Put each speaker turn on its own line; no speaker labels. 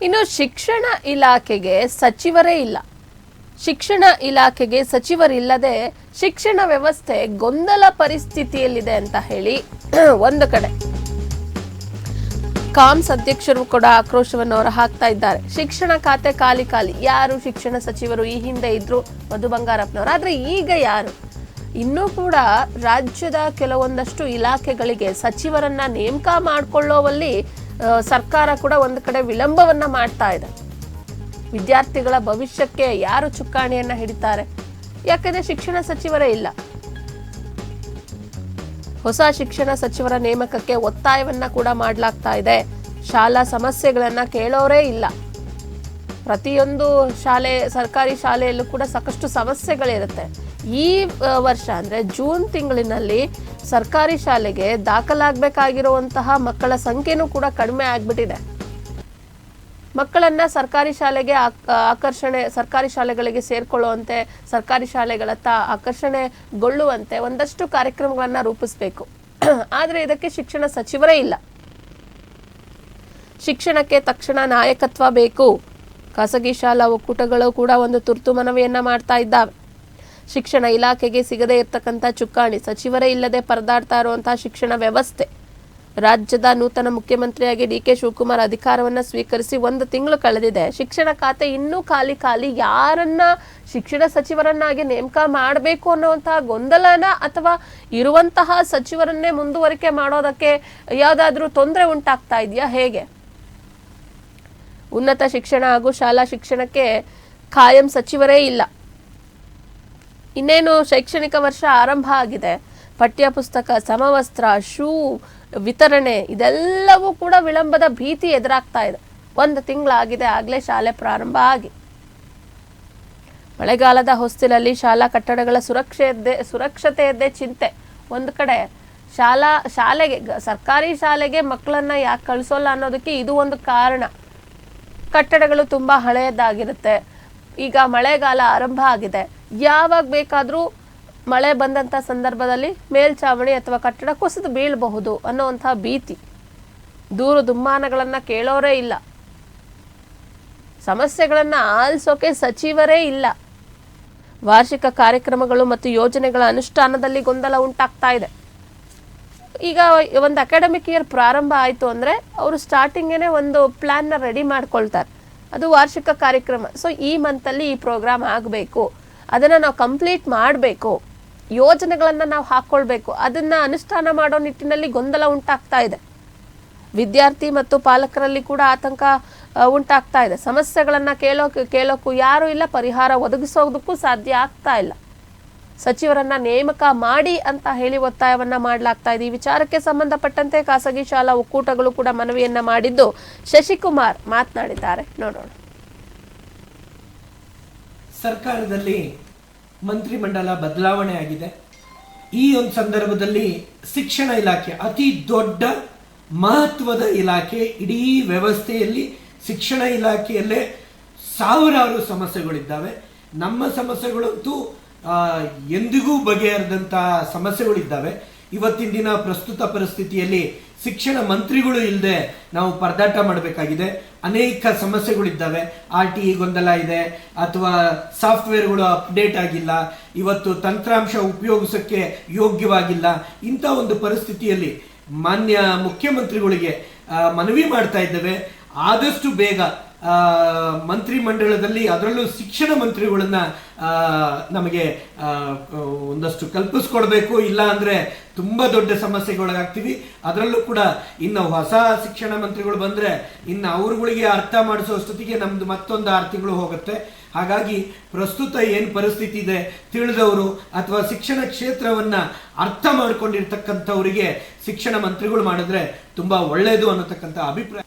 ಇನ್ನು ಶಿಕ್ಷಣ ಇಲಾಖೆಗೆ ಸಚಿವರೇ ಇಲ್ಲ. ಶಿಕ್ಷಣ ಇಲಾಖೆಗೆ ಸಚಿವರಿಲ್ಲದೆ ಶಿಕ್ಷಣ ವ್ಯವಸ್ಥೆ ಗೊಂದಲ ಪರಿಸ್ಥಿತಿಯಲ್ಲಿದೆ ಅಂತ ಹೇಳಿ ಒಂದು ಕಡೆ ಕಾಮ್ಸ್ ಅಧ್ಯಕ್ಷರು ಕೂಡ ಆಕ್ರೋಶವನ್ನು ಹೊರ ಹಾಕ್ತಾ ಇದ್ದಾರೆ. ಶಿಕ್ಷಣ ಖಾತೆ ಖಾಲಿ ಖಾಲಿ. ಯಾರು ಶಿಕ್ಷಣ ಸಚಿವರು ಈ ಹಿಂದೆ ಇದ್ರು? ಮಧು ಬಂಗಾರಪ್ಪನವರು. ಆದ್ರೆ ಈಗ ಯಾರು? ಇನ್ನೂ ಕೂಡ ರಾಜ್ಯದ ಕೆಲವೊಂದಷ್ಟು ಇಲಾಖೆಗಳಿಗೆ ಸಚಿವರನ್ನ ನೇಮಕ ಮಾಡಿಕೊಳ್ಳುವಲ್ಲಿ ಸರ್ಕಾರ ಕೂಡ ಒಂದು ಕಡೆ ವಿಳಂಬವನ್ನ ಮಾಡ್ತಾ ಇದೆ. ವಿದ್ಯಾರ್ಥಿಗಳ ಭವಿಷ್ಯಕ್ಕೆ ಯಾರು ಚುಕ್ಕಾಣಿಯನ್ನ ಹಿಡಿತಾರೆ? ಯಾಕಂದ್ರೆ ಶಿಕ್ಷಣ ಸಚಿವರೇ ಇಲ್ಲ. ಹೊಸ ಶಿಕ್ಷಣ ಸಚಿವರ ನೇಮಕಕ್ಕೆ ಒತ್ತಾಯವನ್ನ ಕೂಡ ಮಾಡಲಾಗ್ತಾ ಇದೆ. ಶಾಲಾ ಸಮಸ್ಯೆಗಳನ್ನ ಕೇಳೋರೇ ಇಲ್ಲ. ಪ್ರತಿಯೊಂದು ಶಾಲೆ, ಸರ್ಕಾರಿ ಶಾಲೆಯಲ್ಲೂ ಕೂಡ ಸಾಕಷ್ಟು ಸಮಸ್ಯೆಗಳಿರುತ್ತೆ. ಈ ವರ್ಷ ಅಂದ್ರೆ ಜೂನ್ ತಿಂಗಳಿನಲ್ಲಿ ಸರ್ಕಾರಿ ಶಾಲೆಗೆ ದಾಖಲಾಗಬೇಕಾಗಿರುವಂತಹ ಮಕ್ಕಳ ಸಂಖ್ಯೆನೂ ಕೂಡ ಕಡಿಮೆ ಆಗ್ಬಿಟ್ಟಿದೆ. ಮಕ್ಕಳನ್ನ ಸರ್ಕಾರಿ ಶಾಲೆಗೆ ಸರ್ಕಾರಿ ಶಾಲೆಗಳಿಗೆ ಸೇರ್ಕೊಳ್ಳುವಂತೆ, ಸರ್ಕಾರಿ ಶಾಲೆಗಳತ್ತ ಆಕರ್ಷಣೆಗೊಳ್ಳುವಂತೆ ಒಂದಷ್ಟು ಕಾರ್ಯಕ್ರಮಗಳನ್ನ ರೂಪಿಸಬೇಕು. ಆದ್ರೆ ಇದಕ್ಕೆ ಶಿಕ್ಷಣ ಸಚಿವರೇ ಇಲ್ಲ. ಶಿಕ್ಷಣಕ್ಕೆ ತಕ್ಷಣ ನಾಯಕತ್ವ ಬೇಕು. ಖಾಸಗಿ ಶಾಲಾ ಒಕ್ಕೂಟಗಳು ಕೂಡ ಒಂದು ತುರ್ತು ಮನವಿಯನ್ನ ಮಾಡ್ತಾ ಇದ್ದಾವೆ. ಶಿಕ್ಷಣ ಇಲಾಖೆಗೆ ಸಿಗದೇ ಇರ್ತಕ್ಕಂಥ ಚುಕ್ಕಾಣಿ, ಸಚಿವರೇ ಇಲ್ಲದೆ ಪರದಾಡ್ತಾ ಇರುವಂತಹ ಶಿಕ್ಷಣ ವ್ಯವಸ್ಥೆ. ರಾಜ್ಯದ ನೂತನ ಮುಖ್ಯಮಂತ್ರಿಯಾಗಿ ಡಿ.ಕೆ. ಶಿವಕುಮಾರ್ ಅಧಿಕಾರವನ್ನ ಸ್ವೀಕರಿಸಿ 1 ತಿಂಗಳು ಕಳೆದಿದೆ. ಶಿಕ್ಷಣ ಖಾತೆ ಇನ್ನೂ ಖಾಲಿ. ಯಾರನ್ನ ಶಿಕ್ಷಣ ಸಚಿವರನ್ನಾಗಿ ನೇಮಕ ಮಾಡಬೇಕು ಅನ್ನುವಂತಹ ಗೊಂದಲನ ಅಥವಾ ಇರುವಂತಹ ಸಚಿವರನ್ನೇ ಮುಂದುವರಿಕೆ ಮಾಡೋದಕ್ಕೆ ಯಾವ್ದಾದ್ರೂ ತೊಂದರೆ ಉಂಟಾಗ್ತಾ ಇದೆಯಾ? ಹೇಗೆ? ಉನ್ನತ ಶಿಕ್ಷಣ ಹಾಗೂ ಶಾಲಾ ಶಿಕ್ಷಣಕ್ಕೆ ಖಾಯಂ ಸಚಿವರೇ ಇಲ್ಲ. ಇನ್ನೇನು ಶೈಕ್ಷಣಿಕ ವರ್ಷ ಆರಂಭ ಆಗಿದೆ. ಪಠ್ಯ ಪುಸ್ತಕ, ಸಮವಸ್ತ್ರ, ಶೂ ವಿತರಣೆ ಇದೆಲ್ಲವೂ ಕೂಡ ವಿಳಂಬದ ಭೀತಿ ಎದುರಾಗ್ತಾ ಇದೆ. 1 ತಿಂಗಳಾಗಿದೆ ಆಗಲೇ ಶಾಲೆ ಪ್ರಾರಂಭ ಆಗಿ. ಮಳೆಗಾಲದ ಹೊಸ್ತಿಲಲ್ಲಿ ಶಾಲಾ ಕಟ್ಟಡಗಳ ಸುರಕ್ಷತೆಯದ್ದೇ ಚಿಂತೆ. ಒಂದು ಕಡೆ ಶಾಲೆಗೆ, ಸರ್ಕಾರಿ ಶಾಲೆಗೆ ಮಕ್ಕಳನ್ನ ಯಾಕೆ ಕಳಿಸೋಲ್ಲ ಅನ್ನೋದಕ್ಕೆ ಇದು ಒಂದು ಕಾರಣ. ಕಟ್ಟಡಗಳು ತುಂಬಾ ಹಳೆಯದಾಗಿರುತ್ತೆ. ಈಗ ಮಳೆಗಾಲ ಆರಂಭ ಆಗಿದೆ. ಯಾವಾಗ ಬೇಕಾದ್ರೂ ಮಳೆ ಬಂದಂಥ ಸಂದರ್ಭದಲ್ಲಿ ಮೇಲ್ಛಾವಣಿ ಅಥವಾ ಕಟ್ಟಡ ಕುಸಿದು ಬೀಳಬಹುದು ಅನ್ನುವಂಥ ಭೀತಿ. ದೂರು ದುಮ್ಮಾನಗಳನ್ನ ಕೇಳೋರೇ ಇಲ್ಲ. ಸಮಸ್ಯೆಗಳನ್ನ ಆಲಿಸೋಕೆ ಸಚಿವರೇ ಇಲ್ಲ. ವಾರ್ಷಿಕ ಕಾರ್ಯಕ್ರಮಗಳು ಮತ್ತು ಯೋಜನೆಗಳ ಅನುಷ್ಠಾನದಲ್ಲಿ ಗೊಂದಲ ಉಂಟಾಗ್ತಾ ಇದೆ. ಈಗ ಒಂದು ಅಕಾಡೆಮಿಕ್ ಇಯರ್ ಪ್ರಾರಂಭ ಆಯಿತು ಅಂದರೆ ಅವರು ಸ್ಟಾರ್ಟಿಂಗೇನೆ ಒಂದು ಪ್ಲ್ಯಾನ್ನ ರೆಡಿ ಮಾಡ್ಕೊಳ್ತಾರೆ. ಅದು ವಾರ್ಷಿಕ ಕಾರ್ಯಕ್ರಮ. ಸೊ ಈ ಮಂತಲ್ಲಿ ಈ ಪ್ರೋಗ್ರಾಮ್ ಆಗಬೇಕು, ಅದನ್ನು ನಾವು ಕಂಪ್ಲೀಟ್ ಮಾಡಬೇಕು, ಯೋಜನೆಗಳನ್ನು ನಾವು ಹಾಕ್ಕೊಳ್ಬೇಕು. ಅದನ್ನು ಅನುಷ್ಠಾನ ಮಾಡೋ ನಿಟ್ಟಿನಲ್ಲಿ ಗೊಂದಲ ಉಂಟಾಗ್ತಾ ಇದೆ. ವಿದ್ಯಾರ್ಥಿ ಮತ್ತು ಪಾಲಕರಲ್ಲಿ ಕೂಡ ಆತಂಕ ಉಂಟಾಗ್ತಾ ಇದೆ. ಸಮಸ್ಯೆಗಳನ್ನು ಕೇಳೋಕ್ಕೂ ಯಾರೂ ಇಲ್ಲ, ಪರಿಹಾರ ಒದಗಿಸೋದಕ್ಕೂ ಸಾಧ್ಯ ಆಗ್ತಾ ಇಲ್ಲ. ಸಚಿವರನ್ನ ನೇಮಕ ಮಾಡಿ ಅಂತ ಹೇಳಿ ಒತ್ತಾಯವನ್ನ ಮಾಡಲಾಗ್ತಾ ಇದೆ. ಈ ವಿಚಾರಕ್ಕೆ ಸಂಬಂಧಪಟ್ಟಂತೆ ಖಾಸಗಿ ಶಾಲಾ ಒಕ್ಕೂಟಗಳು ಕೂಡ ಮನವಿಯನ್ನ ಮಾಡಿದ್ದು ಶಶಿಕುಮಾರ್ ಮಾತನಾಡಿದ್ದಾರೆ. ನೋಡೋಣ.
ಸರ್ಕಾರದಲ್ಲಿ ಮಂತ್ರಿಮಂಡಲ ಬದಲಾವಣೆ ಆಗಿದೆ. ಈ ಒಂದು ಸಂದರ್ಭದಲ್ಲಿ ಶಿಕ್ಷಣ ಇಲಾಖೆ ಅತಿ ದೊಡ್ಡ ಮಹತ್ವದ ಇಲಾಖೆ. ಇಡೀ ವ್ಯವಸ್ಥೆಯಲ್ಲಿ ಶಿಕ್ಷಣ ಇಲಾಖೆಯಲ್ಲೇ ಸಾವಿರಾರು ಸಮಸ್ಯೆಗಳಿದ್ದಾವೆ. ನಮ್ಮ ಸಮಸ್ಯೆಗಳಂತೂ ಎಂದಿಗೂ ಬಗೆಹರಿದಂತಹ ಸಮಸ್ಯೆಗಳಿದ್ದಾವೆ. ಇವತ್ತಿನ ದಿನ ಪ್ರಸ್ತುತ ಪರಿಸ್ಥಿತಿಯಲ್ಲಿ ಶಿಕ್ಷಣ ಮಂತ್ರಿಗಳು ಇಲ್ಲದೆ ನಾವು ಪರದಾಟ ಮಾಡಬೇಕಾಗಿದೆ. ಅನೇಕ ಸಮಸ್ಯೆಗಳಿದ್ದಾವೆ. RTE ಗೊಂದಲ ಇದೆ, ಅಥವಾ ಸಾಫ್ಟ್ವೇರ್ಗಳು ಅಪ್ಡೇಟ್ ಆಗಿಲ್ಲ, ಇವತ್ತು ತಂತ್ರಾಂಶ ಉಪಯೋಗಿಸೋಕ್ಕೆ ಯೋಗ್ಯವಾಗಿಲ್ಲ. ಇಂಥ ಒಂದು ಪರಿಸ್ಥಿತಿಯಲ್ಲಿ ಮಾನ್ಯ ಮುಖ್ಯಮಂತ್ರಿಗಳಿಗೆ ಮನವಿ ಮಾಡ್ತಾ ಇದ್ದೇವೆ, ಆದಷ್ಟು ಬೇಗ ಮಂತ್ರಿಮಂಡಲದಲ್ಲಿ, ಅದರಲ್ಲೂ ಶಿಕ್ಷಣ ಮಂತ್ರಿಗಳನ್ನ ನಮಗೆ ಒಂದಷ್ಟು ಕಲ್ಪಿಸ್ಕೊಡ್ಬೇಕು. ಇಲ್ಲ ಅಂದ್ರೆ ತುಂಬಾ ದೊಡ್ಡ ಸಮಸ್ಯೆಗೊಳಗಾಗ್ತೀವಿ. ಅದರಲ್ಲೂ ಕೂಡ ಇನ್ನು ಹೊಸ ಶಿಕ್ಷಣ ಮಂತ್ರಿಗಳು ಬಂದ್ರೆ ಇನ್ನು ಅವ್ರಗಳಿಗೆ ಅರ್ಥ ಮಾಡಿಸೋಷ್ಟೊತ್ತಿಗೆ ನಮ್ದು ಮತ್ತೊಂದು 6 ತಿಂಗಳು ಹೋಗುತ್ತೆ. ಹಾಗಾಗಿ ಪ್ರಸ್ತುತ ಏನು ಪರಿಸ್ಥಿತಿ ಇದೆ ತಿಳಿದವರು ಅಥವಾ ಶಿಕ್ಷಣ ಕ್ಷೇತ್ರವನ್ನ ಅರ್ಥ ಮಾಡ್ಕೊಂಡಿರ್ತಕ್ಕಂಥವರಿಗೆ ಶಿಕ್ಷಣ ಮಂತ್ರಿಗಳು ಮಾಡಿದ್ರೆ ತುಂಬಾ ಒಳ್ಳೆಯದು ಅನ್ನತಕ್ಕಂಥ ಅಭಿಪ್ರಾಯ.